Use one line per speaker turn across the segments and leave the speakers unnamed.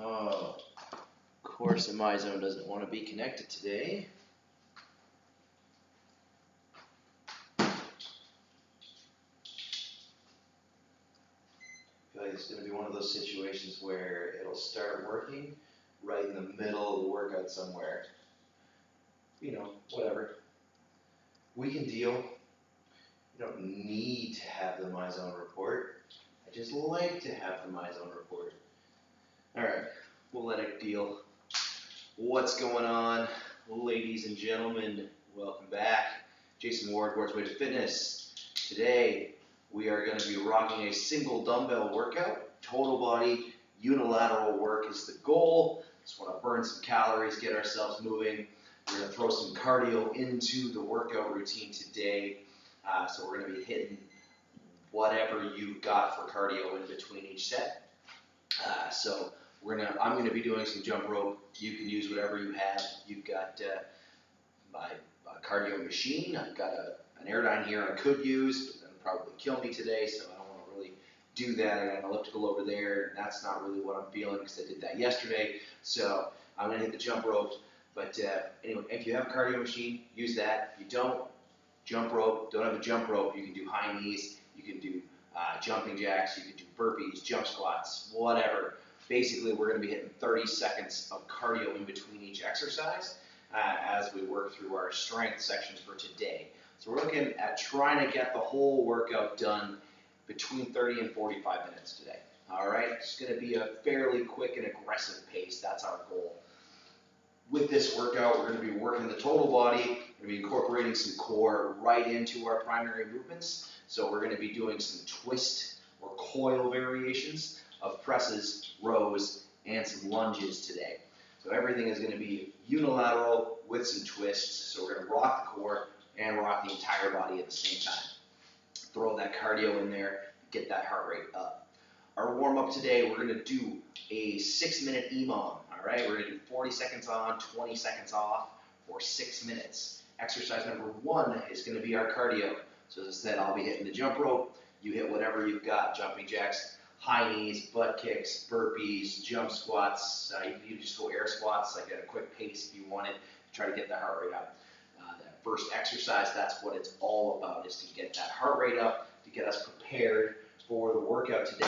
Oh, of course the MyZone doesn't want to be connected today. I feel like it's going to be one of those situations where it'll start working right in the middle of the workout somewhere. You know, whatever. We can deal. You don't need to have the MyZone report. I just like to have the MyZone report. Alright, we'll let it deal. What's going on, ladies and gentlemen? Welcome back. Jason Ward, Ward's Way to Fitness. Today, we are going to be rocking a single dumbbell workout. Total body, unilateral work is the goal. Just want to burn some calories, get ourselves moving. We're going to throw some cardio into the workout routine today. So we're going to be hitting whatever you've got for cardio in between each set. So I'm going to be doing some jump rope. You can use whatever you have. You've got my cardio machine. I've got an Airdyne here I could use, but that'll probably kill me today, so I don't want to really do that. I got an elliptical over there, and that's not really what I'm feeling because I did that yesterday. So I'm going to hit the jump rope. But anyway, if you have a cardio machine, use that. If you don't, jump rope. Don't have a jump rope, you can do high knees, you can do jumping jacks, you can do burpees, jump squats, whatever. Basically, we're going to be hitting 30 seconds of cardio in between each exercise as we work through our strength sections for today. So we're looking at trying to get the whole workout done between 30 and 45 minutes today. All right, it's going to be a fairly quick and aggressive pace. That's our goal. With this workout, we're going to be working the total body. We're going to be incorporating some core right into our primary movements. So we're going to be doing some twist or coil variations of presses, rows, and some lunges today. So everything is going to be unilateral with some twists. So we're going to rock the core and rock the entire body at the same time. Throw that cardio in there, get that heart rate up. Our warm-up today, we're going to do a 6-minute EMOM. All right, we're going to do 40 seconds on, 20 seconds off for 6 minutes. Exercise number 1 is going to be our cardio. So as I said, I'll be hitting the jump rope. You hit whatever you've got, jumping jacks, high knees, butt kicks, burpees, jump squats. You just go air squats, like at a quick pace if you wanted to try to get the heart rate up. That first exercise, that's what it's all about, is to get that heart rate up, to get us prepared for the workout today.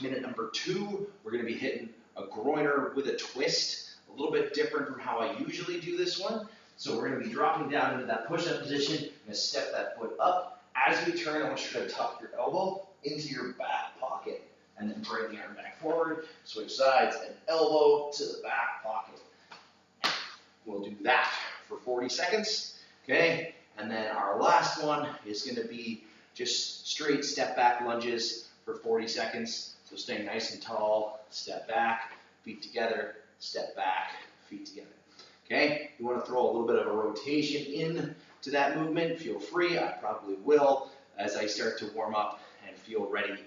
Minute number 2, we're going to be hitting a groiner with a twist, a little bit different from how I usually do this one. So we're going to be dropping down into that push-up position. I'm going to step that foot up. As you turn, I want you to tuck your elbow into your back pocket and then bring the arm back forward. Switch sides and elbow to the back pocket. We'll do that for 40 seconds. Okay, and then our last one is going to be just straight step back lunges for 40 seconds. So staying nice and tall, step back, feet together, step back, feet together. Okay, you want to throw a little bit of a rotation in to that movement, feel free. I probably will as I start to warm up and feel ready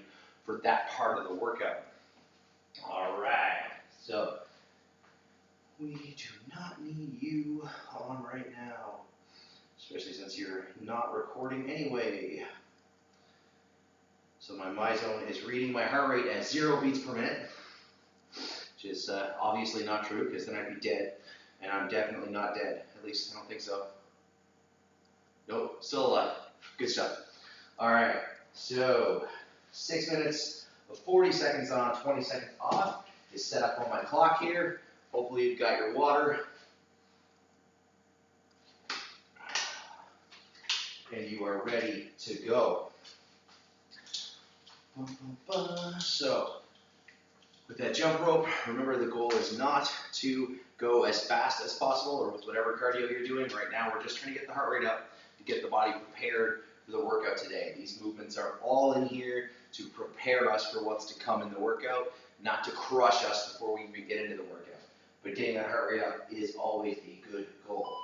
for that part of the workout. All right, so we do not need you on right now, especially since you're not recording anyway. So my MyZone is reading my heart rate at 0 beats per minute, which is obviously not true because then I'd be dead, and I'm definitely not dead. At least I don't think so. Nope, still alive. Good stuff. All right, so 6 minutes of 40 seconds on, 20 seconds off is set up on my clock here. Hopefully you've got your water. And you are ready to go. So, with that jump rope, remember the goal is not to go as fast as possible or with whatever cardio you're doing. Right now, we're just trying to get the heart rate up to get the body prepared for the workout today. These movements are all in here to prepare us for what's to come in the workout, not to crush us before we even get into the workout. But getting that heart rate up is always a good goal.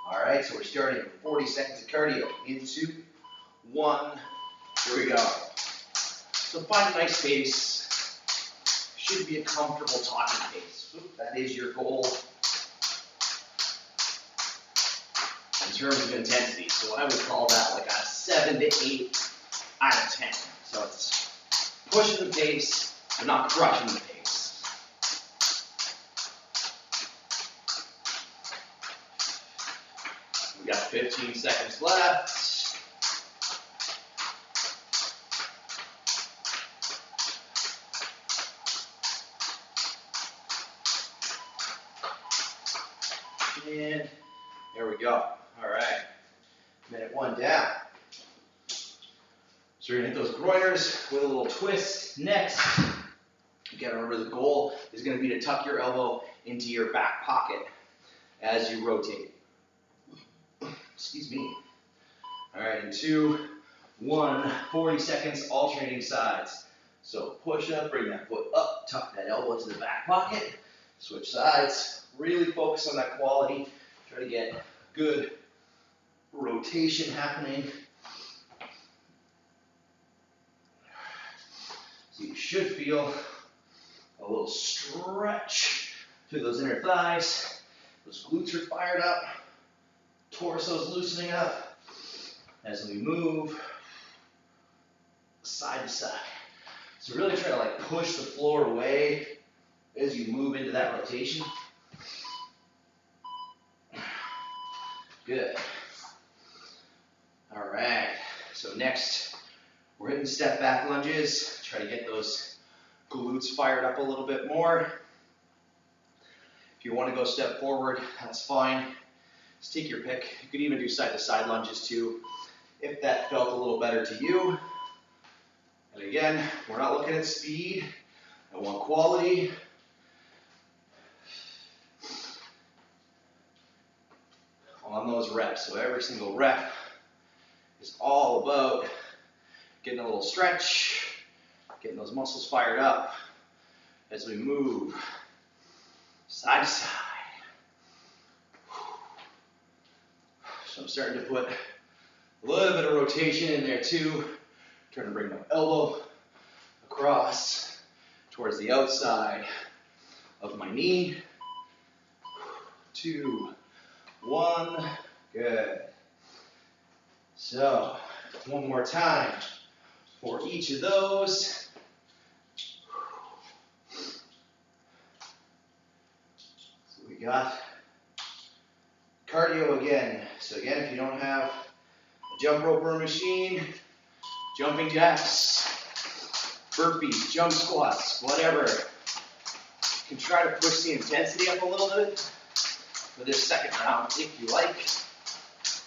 All right, so we're starting with 40 seconds of cardio. In 2, 1, here we go. So find a nice pace. Should be a comfortable talking pace. That is your goal in terms of intensity. So I would call that like a 7 to 8 out of 10. So it's pushing the pace, but not crushing the pace. 15 seconds left. And there we go. All right, minute 1 down. So you're gonna hit those groiners with a little twist. Next, you gotta remember the goal is gonna be to tuck your elbow into your back pocket as you rotate. Excuse me. All right, in 2, 1, 40 seconds, alternating sides. So push up, bring that foot up, tuck that elbow to the back pocket, switch sides, really focus on that quality, try to get good rotation happening. So you should feel a little stretch through those inner thighs. Those glutes are fired up, torso's loosening up as we move side to side. So really try to like push the floor away as you move into that rotation. Good. All right, so next we're hitting step back lunges. Try to get those glutes fired up a little bit more. If you want to go step forward, that's fine. Just take your pick. You could even do side to side lunges too, if that felt a little better to you. And again, we're not looking at speed. I want quality. On those reps. So every single rep is all about getting a little stretch, getting those muscles fired up as we move side to side. So I'm starting to put a little bit of rotation in there too. Trying to bring my elbow across towards the outside of my knee. 2, 1, good. So, one more time for each of those. So we got cardio again. So again, if you don't have a jump rope or a machine, jumping jacks, burpees, jump squats, whatever. You can try to push the intensity up a little bit for this second round if you like,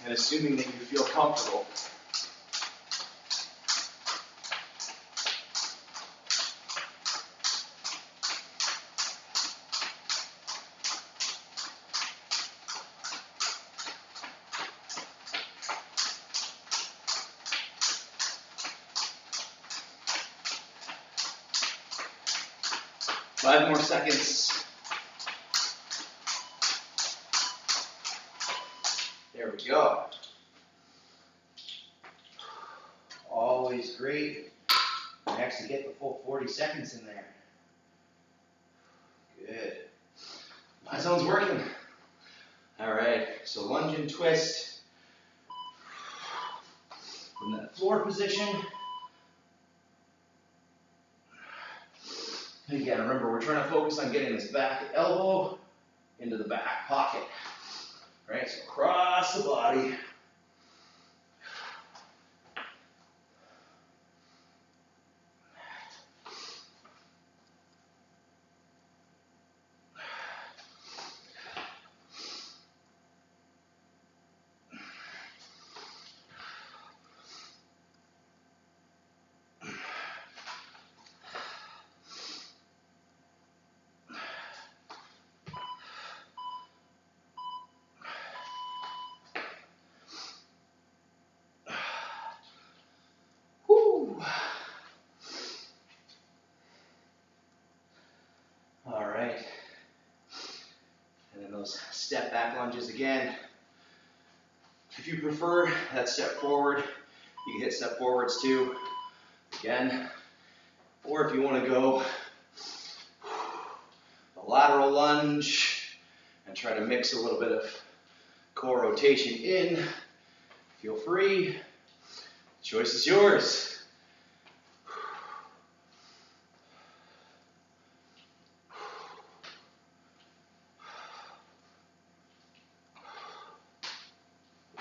and assuming that you feel comfortable. Five more seconds. There we go. Always great. Next, to get the full 40 seconds in there. Good. My zone's working. All right, so lunge and twist. From that floor position. And again, remember, we're trying to focus on getting this back elbow into the back pocket. All right, so across the body. All right, and then those step back lunges again. If you prefer that step forward, you can hit step forwards too, again. Or if you want to go a lateral lunge and try to mix a little bit of core rotation in, feel free. The choice is yours.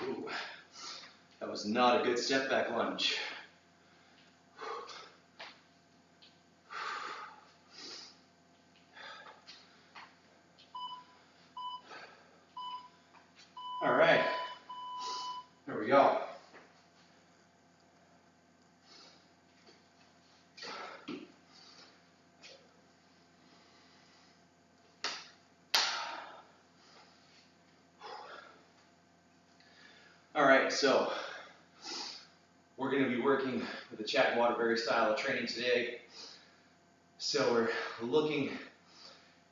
Ooh. was not a good step back lunge. All right, there we go. All right, so we're going to be working with the Chad Waterbury style of training today. So we're looking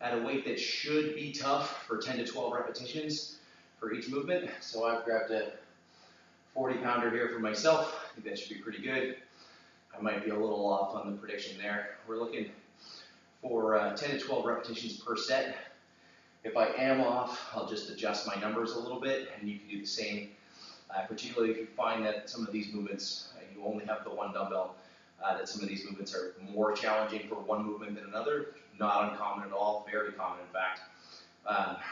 at a weight that should be tough for 10 to 12 repetitions for each movement. So I've grabbed a 40-pounder here for myself. I think that should be pretty good. I might be a little off on the prediction there. We're looking for 10 to 12 repetitions per set. If I am off, I'll just adjust my numbers a little bit, and you can do the same. Particularly if you find that some of these movements, you only have the one dumbbell, that some of these movements are more challenging for one movement than another. Not uncommon at all, very common in fact.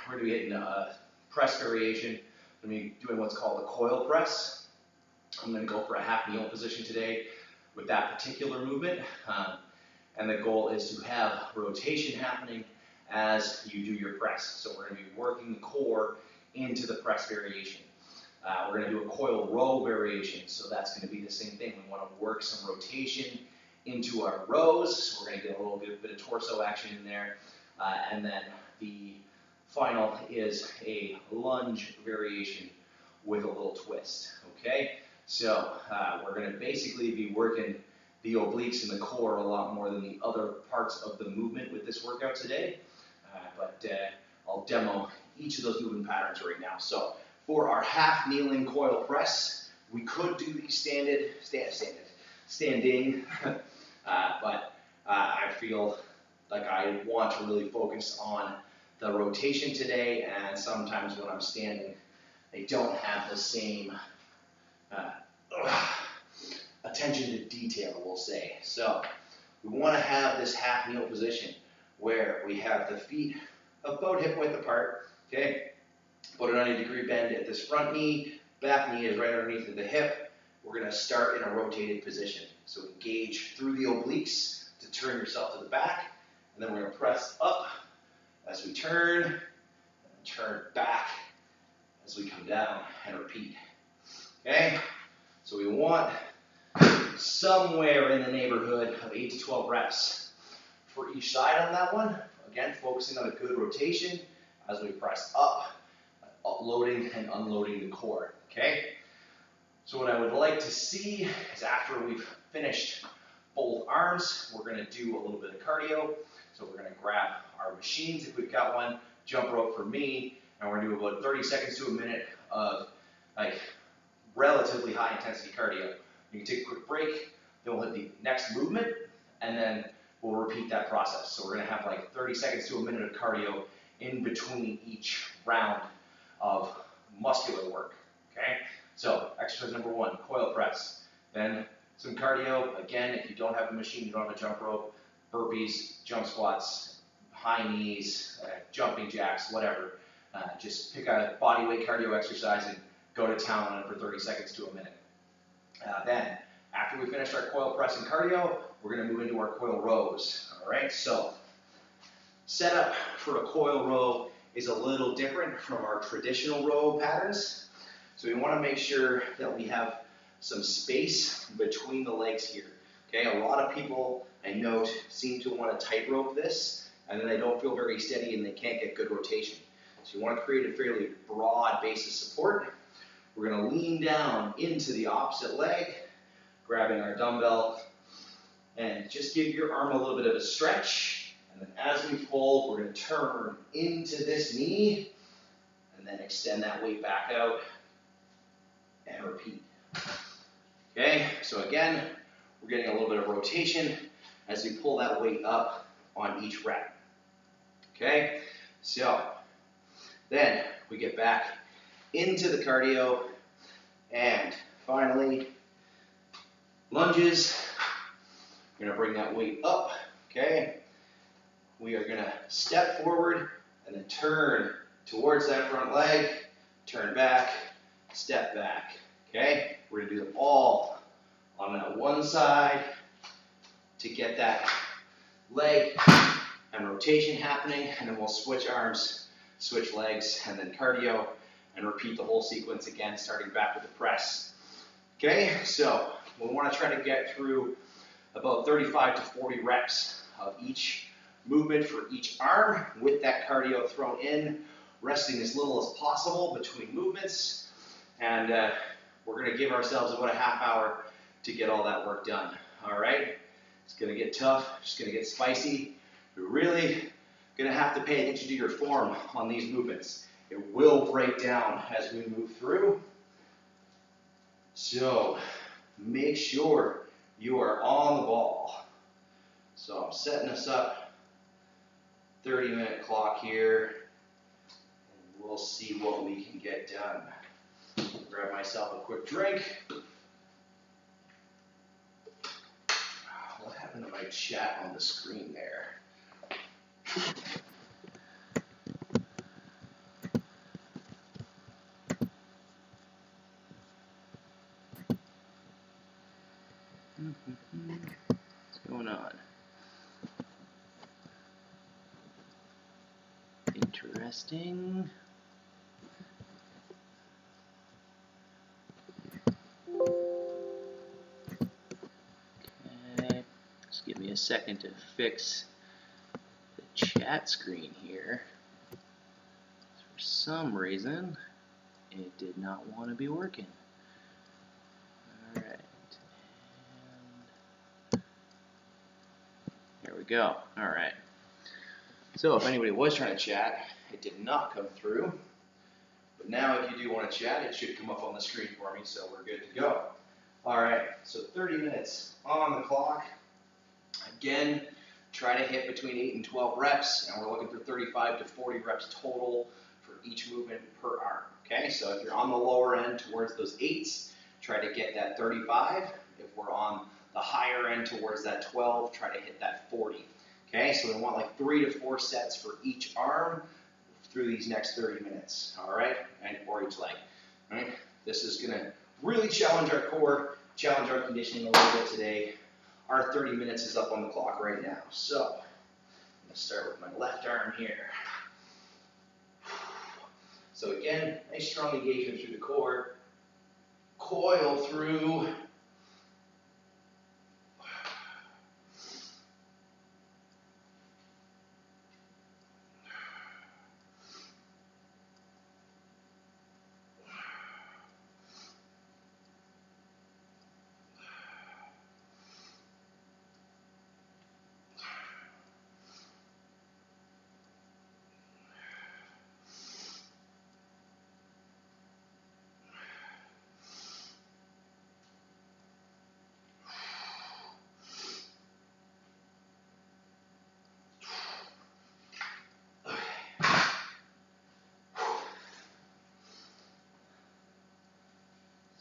We're going to be hitting a press variation. I'm going to be doing what's called a coil press. I'm going to go for a half kneel position today with that particular movement. And the goal is to have rotation happening as you do your press. So we're going to be working the core into the press variation. We're going to do a coil row variation, so that's going to be the same thing. We want to work some rotation into our rows. We're going to get a little bit of torso action in there. And then the final is a lunge variation with a little twist. Okay, so we're going to basically be working the obliques and the core a lot more than the other parts of the movement with this workout today. But I'll demo each of those movement patterns right now. So for our half kneeling coil press, we could do these standing, but I feel like I want to really focus on the rotation today, and sometimes when I'm standing, they don't have the same attention to detail, we'll say. So we want to have this half kneel position where we have the feet about hip width apart, okay? Put a 90-degree bend at this front knee, back knee is right underneath of the hip. We're going to start in a rotated position. So engage through the obliques to turn yourself to the back, and then we're going to press up as we turn, and turn back as we come down, and repeat. Okay? So we want somewhere in the neighborhood of 8 to 12 reps for each side on that one. Again, focusing on a good rotation as we press up, loading and unloading the core, okay? So what I would like to see is after we've finished both arms, we're gonna do a little bit of cardio. So we're gonna grab our machines if we've got one, jump rope for me, and we're gonna do about 30 seconds to a minute of like relatively high intensity cardio. You can take a quick break, then we'll hit the next movement, and then we'll repeat that process. So we're gonna have like 30 seconds to a minute of cardio in between each round of muscular work, okay? So exercise number 1, coil press. Then some cardio. Again, if you don't have a machine, you don't have a jump rope, burpees, jump squats, high knees, jumping jacks, whatever. Just pick a body weight cardio exercise and go to town on it for 30 seconds to a minute. Then, after we finish our coil press and cardio, we're gonna move into our coil rows, all right? So, setup for a coil row is a little different from our traditional row patterns. So we want to make sure that we have some space between the legs here. Okay, a lot of people I note seem to want to tightrope this, and then they don't feel very steady and they can't get good rotation. So you want to create a fairly broad base of support. We're going to lean down into the opposite leg, grabbing our dumbbell, and just give your arm a little bit of a stretch. And then as we fold, we're going to turn into this knee, and then extend that weight back out, and repeat. Okay, so again, we're getting a little bit of rotation as we pull that weight up on each rep. Okay, so then we get back into the cardio, and finally, lunges. We're going to bring that weight up, okay? We are going to step forward and then turn towards that front leg, turn back, step back, Okay, we're gonna do them all on that one side to get that leg and rotation happening, and then we'll switch arms, switch legs, and then cardio, and repeat the whole sequence again, starting back with the press. Okay, so we want to try to get through about 35 to 40 reps of each movement for each arm with that cardio thrown in, resting as little as possible between movements, and we're going to give ourselves about a half hour to get all that work done. All right, it's going to get tough, it's going to get spicy. You're really going to have to pay attention to your form on these movements. It will break down as we move through. So make sure you are on the ball. So I'm setting us up, 30-minute clock here, and we'll see what we can get done. Grab myself a quick drink. What happened to my chat on the screen there? What's going on? Interesting. Okay, just give me a second to fix the chat screen here. For some reason, it did not want to be working. All right. And there we go. All right. So if anybody was trying to chat, it did not come through. But now if you do want to chat, it should come up on the screen for me, so we're good to go. All right, so 30 minutes on the clock. Again, try to hit between 8 and 12 reps, and we're looking for 35 to 40 reps total for each movement per arm. Okay, so if you're on the lower end towards those 8s, try to get that 35. If we're on the higher end towards that 12, try to hit that 40. Okay, so we want like 3 to 4 sets for each arm through these next 30 minutes, all right, and for each leg. All right, this is gonna really challenge our core, challenge our conditioning a little bit today. Our 30 minutes is up on the clock right now. So I'm gonna start with my left arm here. So again, nice strong engagement through the core. Coil through.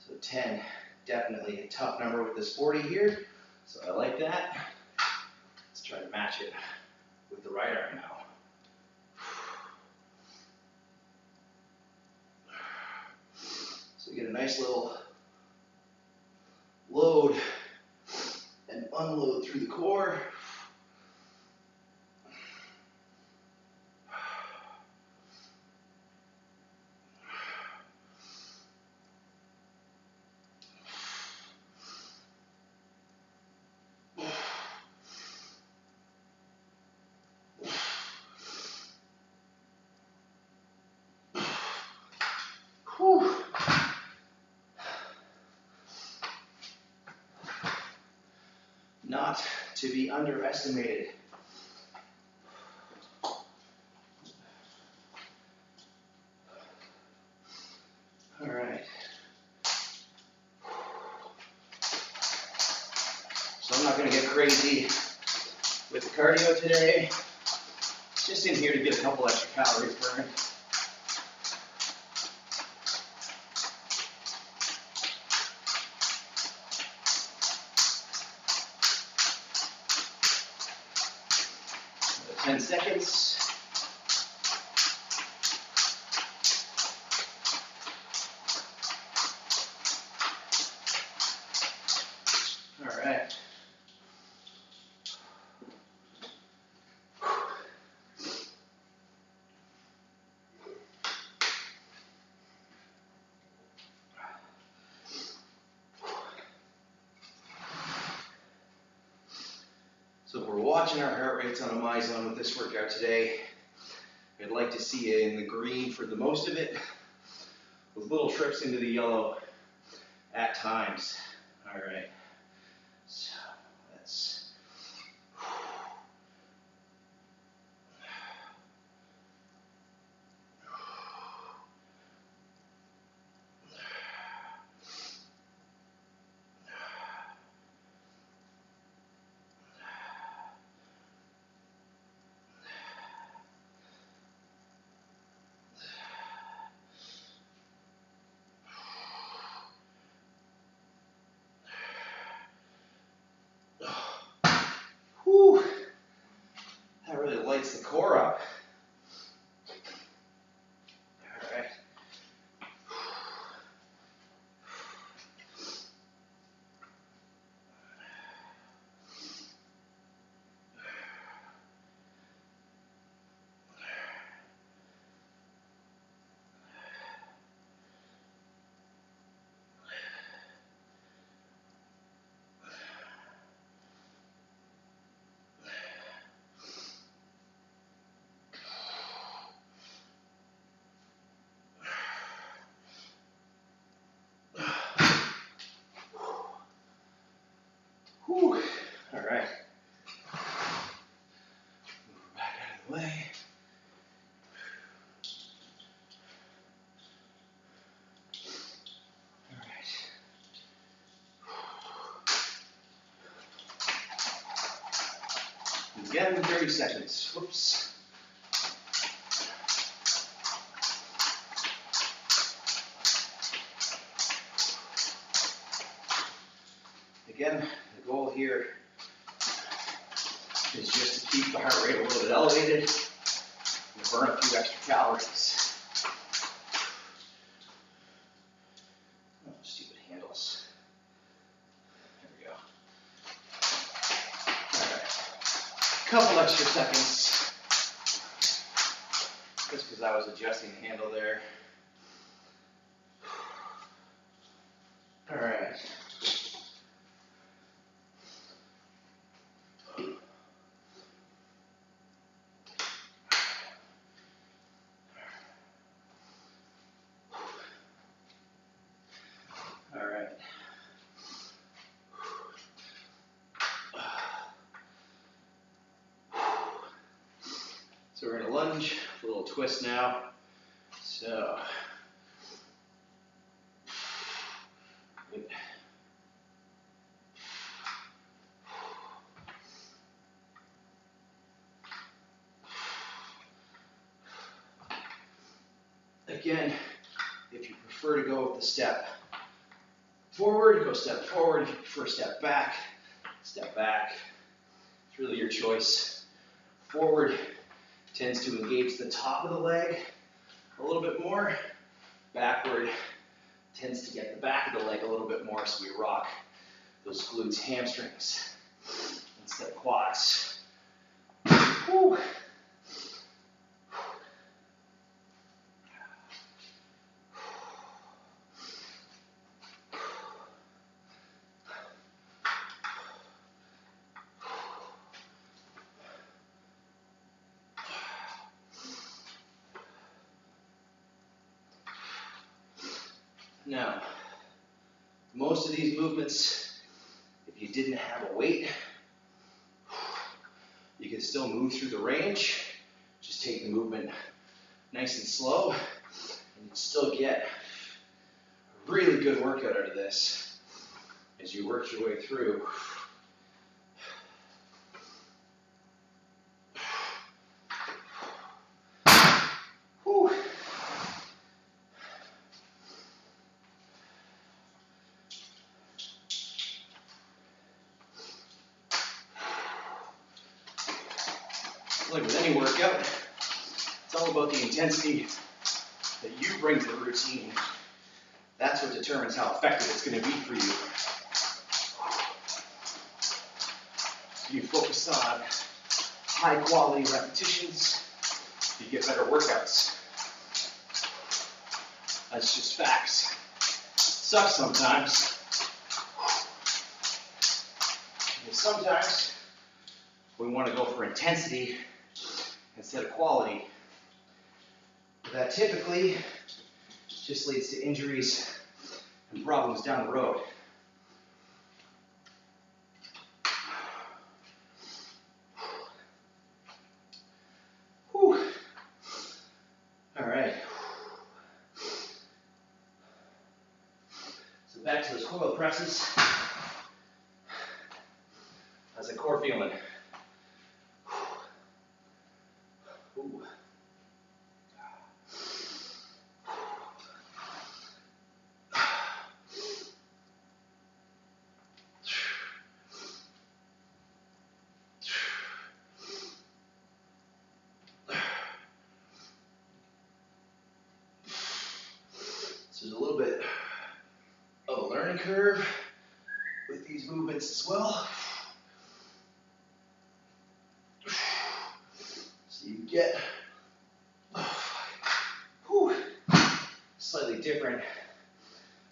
So 10, definitely a tough number with this 40 here, so I like that. Let's try to match it with the right arm now. So we get a nice little load and unload through the core. Whew. Not to be underestimated. All right. So I'm not going to get crazy with the cardio today. Just in here to get a couple extra calories burned. Another 10 seconds. So we're watching our heart rates on a MyZone with this workout today. I'd like to see you in the green for the most of it, with little trips into the yellow at times. All right, so let's. Whew, that really lights the core up. All right. Whew. All right. Move back out of the way. All right. Again, 30 seconds. Whoops. Again, the goal here is just to keep the heart rate a little bit elevated and burn a few extra calories. Oh, stupid handles. There we go. All right. Couple extra seconds. Just because I was adjusting the handle there. All right. All right. So we're going to lunge, a little twist now. So, good. Again, if you prefer to go with the step forward, go step forward. If you prefer step back, step back. It's really your choice. Forward tends to engage the top of the leg a little bit more. Backward tends to get the back of the leg a little bit more, so we rock those glutes, hamstrings, instead of quads. Whew. Now, most of these movements, if you didn't have a weight, you can still move through the range. Just take the movement nice and slow, and you still get a really good workout out of this as you work your way through. Whew. Like with any workout, it's all about the intensity that you bring to the routine. That's what determines how effective it's going to be for you. So you focus on high quality repetitions, you get better workouts. That's just facts. Sucks sometimes. Because sometimes
We want to go for intensity instead of quality. That typically just leads to injuries and problems down the road. Whew. All right. So back to those coil presses. How's the core feeling? Ooh. So there's a little bit of a learning curve with these movements as well. So you get slightly different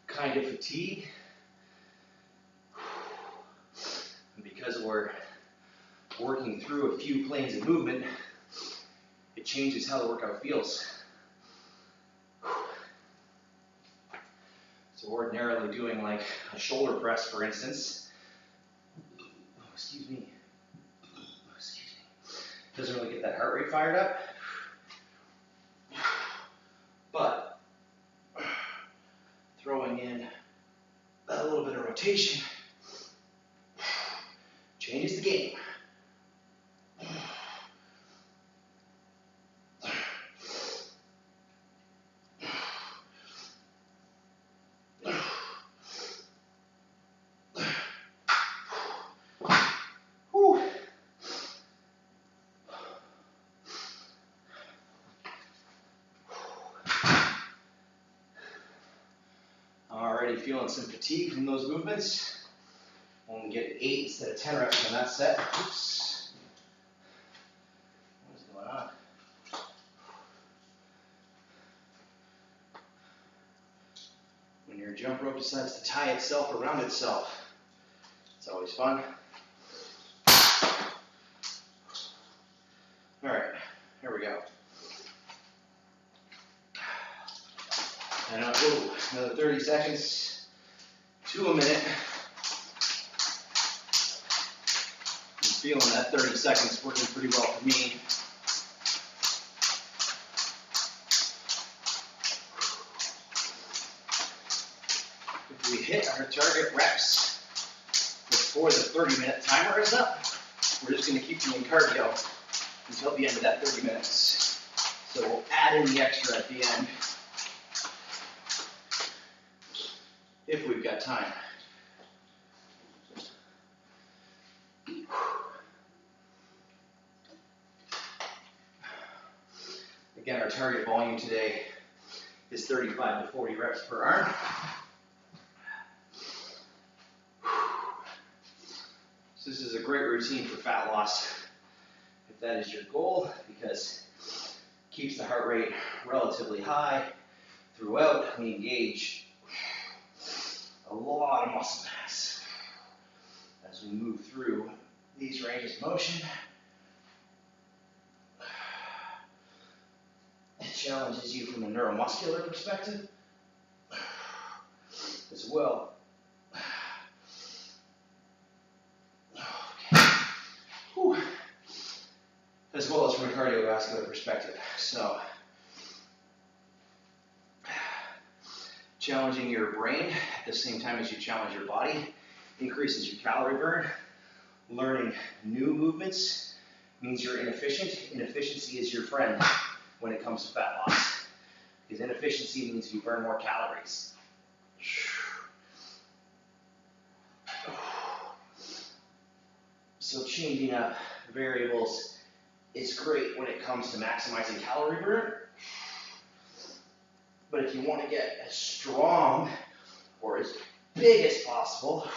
kind of fatigue. And because we're working through a few planes of movement, it changes how the workout feels. So ordinarily doing like a shoulder press, for instance, doesn't really get that heart rate fired up. But throwing in a little bit of rotation changes the game. Already feeling some fatigue from those movements. Only get 8 instead of 10 reps on that set. Oops. What is going on? When your jump rope decides to tie itself around itself, it's always fun. All right, here we go. And another 30 seconds to a minute. I'm feeling that 30 seconds working pretty well for me. If we hit our target reps before the 30-minute timer is up, we're just going to keep doing cardio until the end of that 30 minutes. So we'll add in the extra at the end if we've got time. Again, our target volume today is 35 to 40 reps per arm. So this is a great routine for fat loss, if that is your goal, because it keeps the heart rate relatively high throughout. We engage a lot of muscle mass as we move through these ranges of motion. It challenges you from a neuromuscular perspective as well. Okay. Whew. As well as from a cardiovascular perspective. So, challenging your brain at the same time as you challenge your body increases your calorie burn. Learning new movements means you're inefficient. Inefficiency is your friend when it comes to fat loss, because inefficiency means you burn more calories. So changing up variables is great when it comes to maximizing calorie burn. But if you want to get as strong or as big as possible,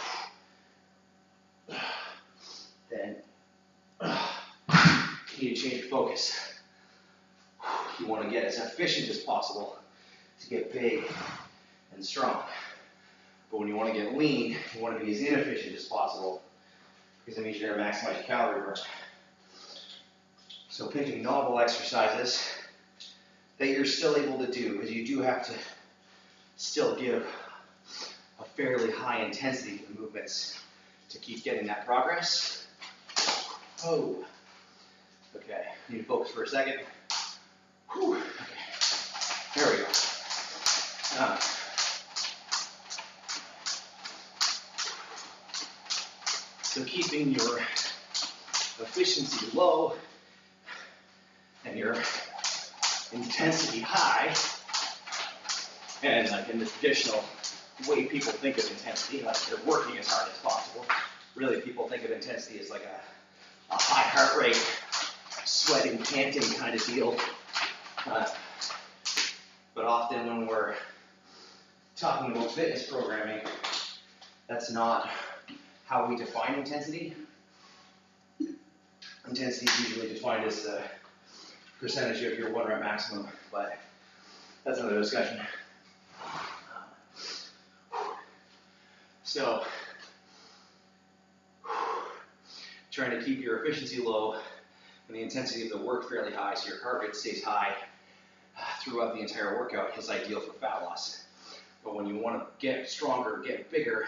then you need to change your focus. You want to get as efficient as possible to get big and strong. But when you want to get lean, you want to be as inefficient as possible, because it means you're going to maximize your calorie burn. So picking novel exercises that you're still able to do, because you do have to still give a fairly high intensity to the movements to keep getting that progress. Oh, okay, need to focus for a second. Whew. Okay, there we go. So keeping your efficiency low and your intensity high, and like in the traditional way people think of intensity, like they're working as hard as possible. Really, people think of intensity as like a high heart rate, sweating, panting kind of deal. But often when we're talking about fitness programming, that's not how we define intensity. Intensity is usually defined as the percentage of your 1 rep maximum, but that's another discussion. So, trying to keep your efficiency low and the intensity of the work fairly high so your heart rate stays high throughout the entire workout is ideal for fat loss. But when you want to get stronger, get bigger,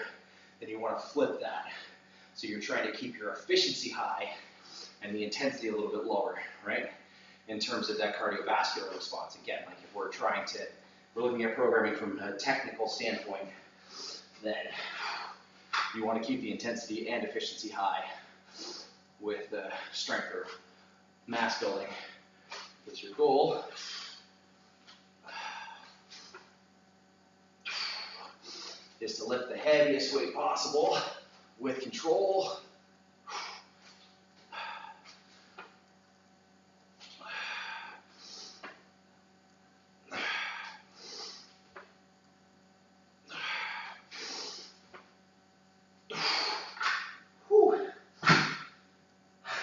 then you want to flip that. So you're trying to keep your efficiency high and the intensity a little bit lower, right? In terms of that cardiovascular response. Again, like if we're looking at programming from a technical standpoint, then you want to keep the intensity and efficiency high with strength or mass building. That's your goal. Is to lift the heaviest weight possible with control.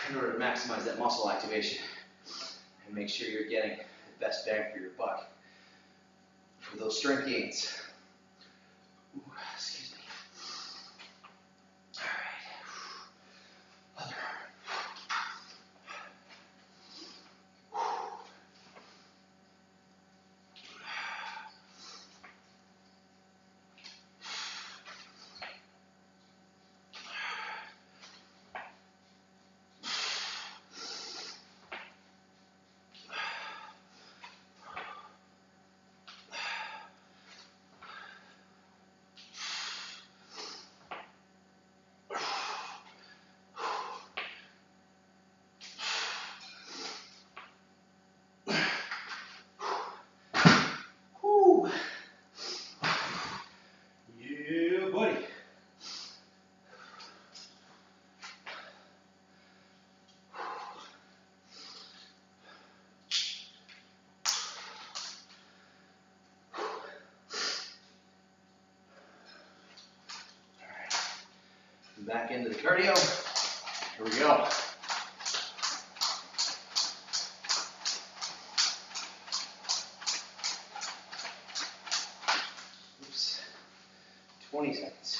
In order to maximize that muscle activation and make sure you're getting the best bang for your buck for those strength gains. Excuse me. All right. Other Yeah, buddy. Back into the cardio. Here we go. Oops. 20 seconds.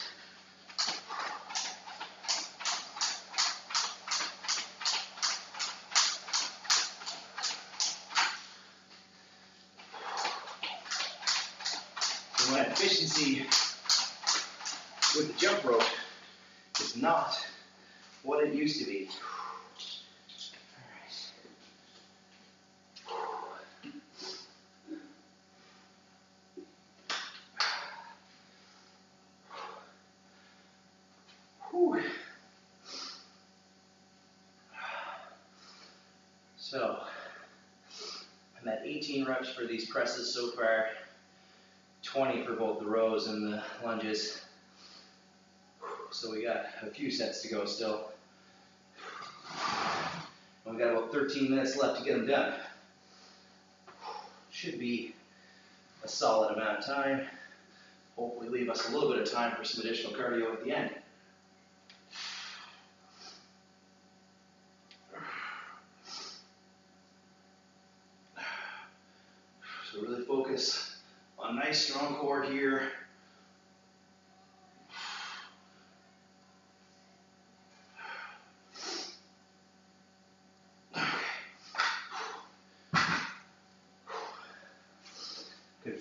So my efficiency with the jump rope is not what it used to be. Whew. So I'm at 18 reps for these presses so far, 20 for both the rows and the lunges. So we got a few sets to go still. And we got about 13 minutes left to get them done. Should be a solid amount of time. Hopefully leave us a little bit of time for some additional cardio at the end. So really focus on nice strong core here.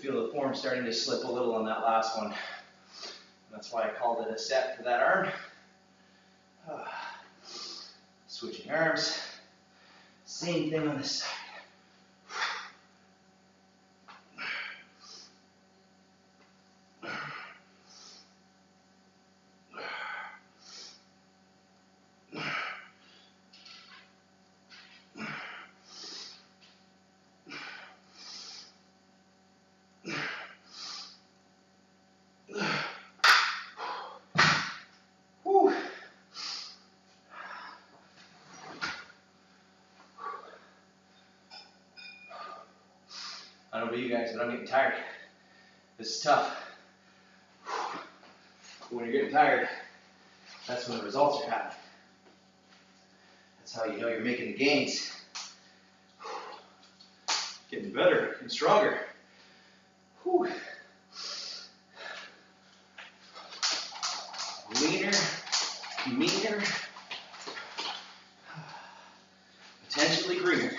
feel the form starting to slip a little on that last one. That's why I called it a set for that arm. Switching arms. Same thing on this side. I don't know about you guys, but I'm getting tired. This is tough. But when you're getting tired, that's when the results are happening. That's how you know you're making the gains. Getting better and stronger. Whew. Leaner, meaner, potentially greener.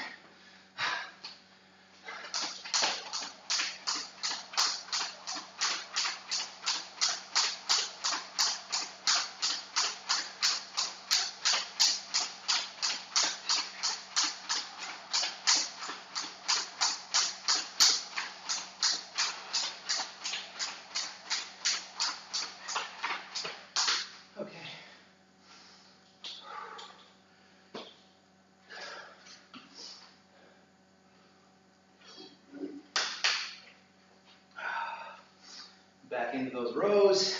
Back into those rows.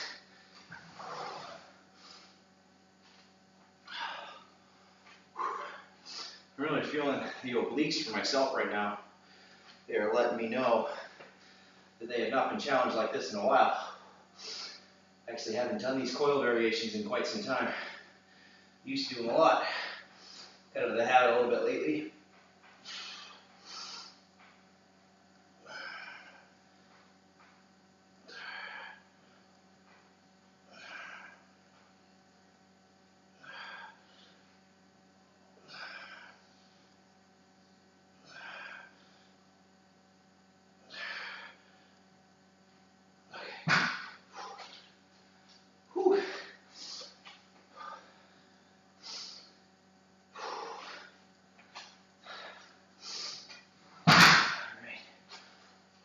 I'm really feeling the obliques for myself right now. They are letting me know that they have not been challenged like this in a while. Actually haven't done these coil variations in quite some time. Used to do them a lot. Got out of the habit a little bit lately.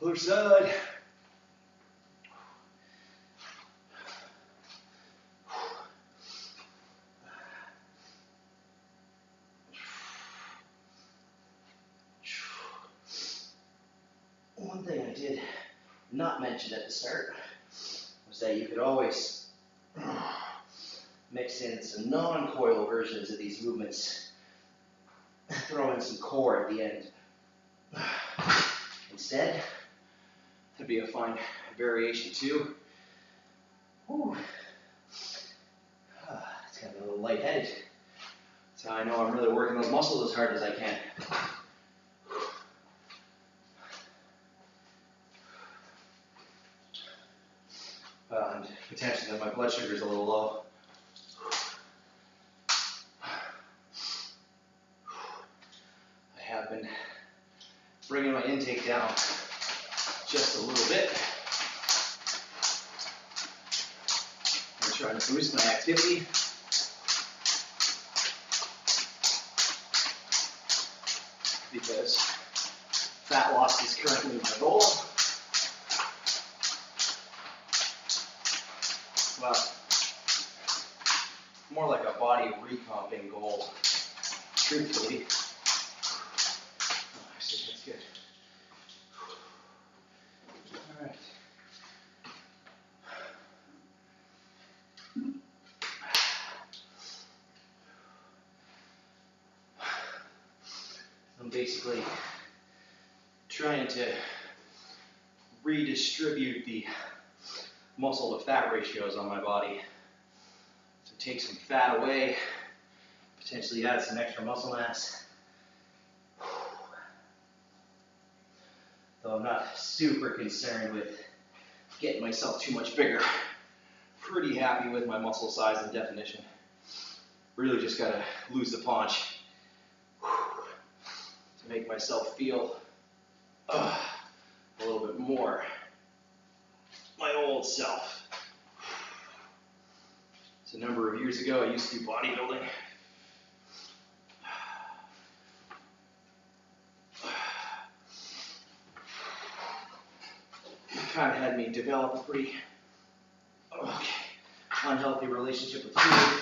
Other side. One thing I did not mention at the start was that you could always mix in some non-coil versions of these movements. Throw in some core at the end. Instead, that'd be a fine variation too. Whew. It's got me a little lightheaded. That's how I know I'm really working those muscles as hard as I can. And potentially that my blood sugar is a little low. I have been bringing my intake down just a little bit. I'm trying to boost my activity. Because fat loss is currently my goal. Well, more like a body recomping goal, truthfully. Oh, actually, that's good. All right. I'm basically trying to redistribute the muscle to fat ratios on my body. So take some fat away, potentially add some extra muscle mass. Though I'm not super concerned with getting myself too much bigger. Pretty happy with my muscle size and definition. Really just gotta lose the paunch to make myself feel a a little bit more my old self. So a number of years ago, I used to do bodybuilding. It kind of had me develop a pretty unhealthy relationship with food.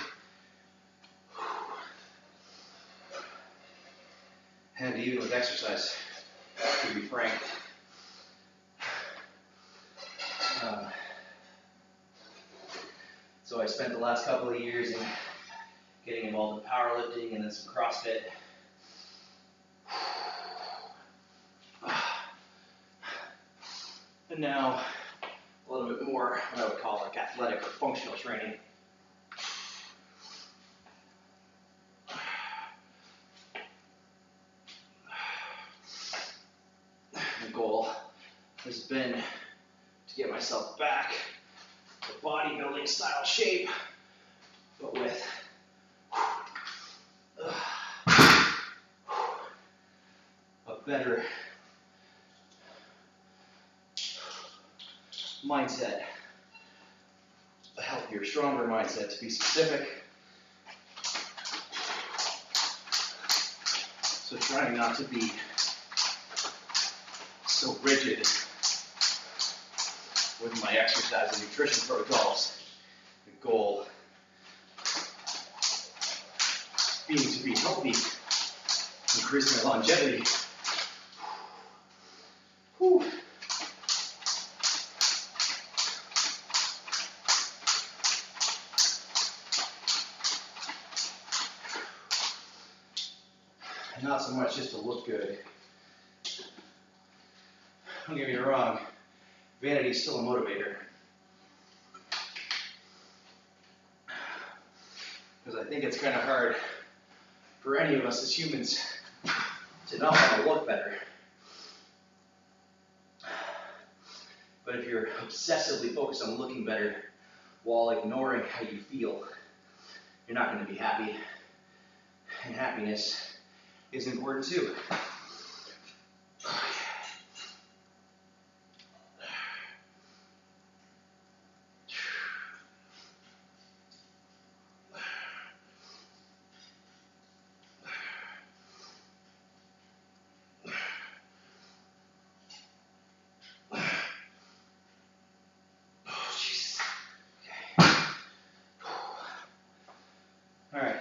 And even with exercise, to be frank. So I spent the last couple of years in getting involved in powerlifting and then some CrossFit. And now a little bit more what I would call like athletic or functional training. The goal has been to get myself back to bodybuilding style shape, but with a better mindset, a healthier, stronger mindset to be specific. So trying not to be so rigid with my exercise and nutrition protocols. The goal being to be healthy, increase my longevity. Whew. And not so much just to look good. Don't get me wrong, vanity is still a motivator. Because I think it's kind of hard for any of us as humans to not want to look better. But if you're obsessively focused on looking better while ignoring how you feel, you're not going to be happy. And happiness is important too. All right,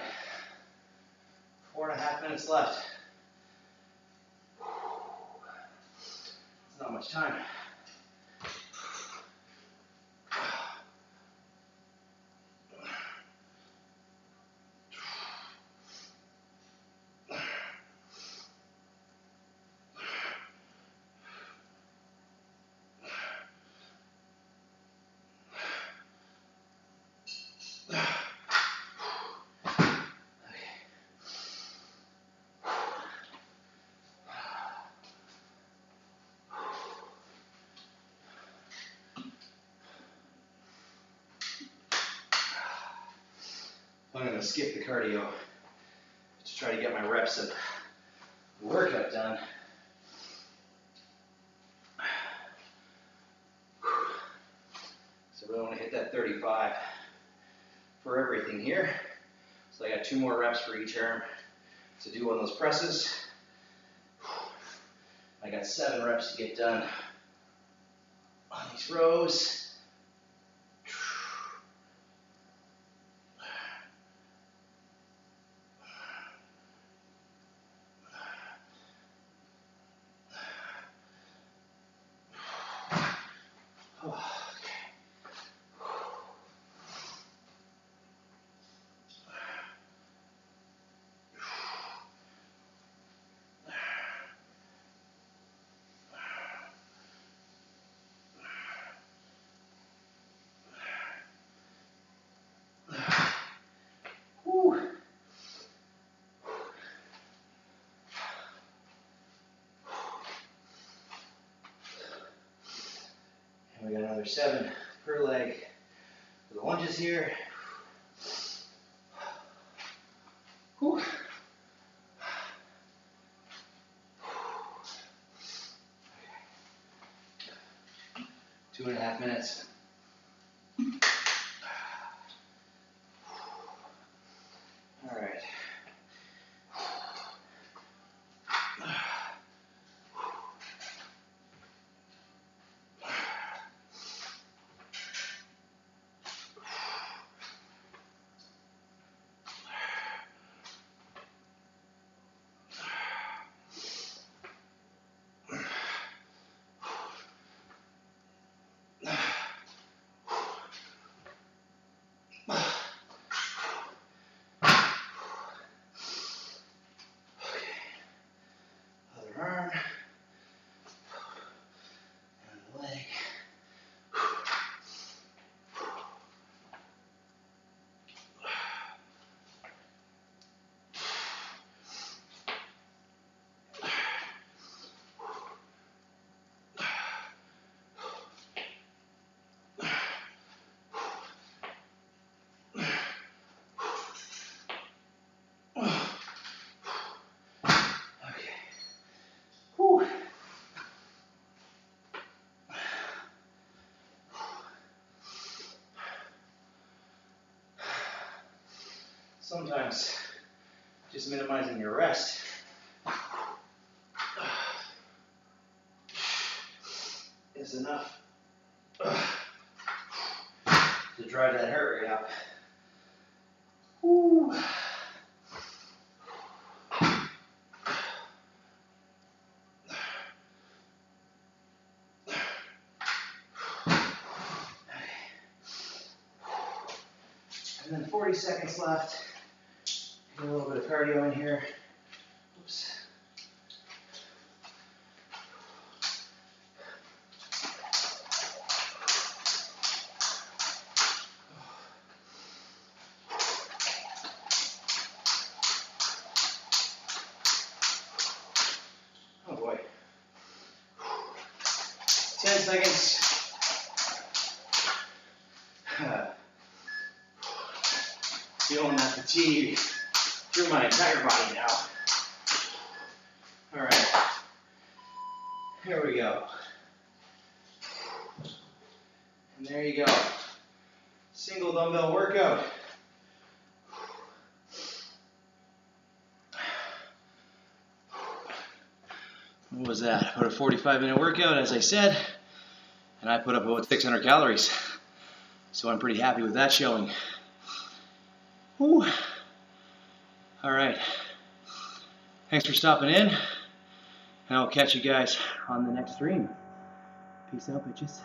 4.5 minutes left. It's not much time. I'm going to skip the cardio to try to get my reps of workout done. So I really want to hit that 35 for everything here. So I got 2 more reps for each arm to do on those presses. I got 7 reps to get done on these rows. We got another 7 per leg for the lunges here. Whew. 2.5 minutes. All right. Other arm. And the leg. Okay. Whew. Sometimes just minimizing your rest is enough to drive that heart rate up. Whew. And then 40 seconds left. Get a little bit of cardio in here. Oops. Oh boy. 10 seconds. Feeling that fatigue through my entire body now. All right, here we go. And there you go. Single dumbbell workout. What was that? About a 45-minute workout, as I said, and I put up about 600 calories. So I'm pretty happy with that showing. Whew. All right. Thanks for stopping in, and I'll catch you guys on the next stream. Peace out, bitches.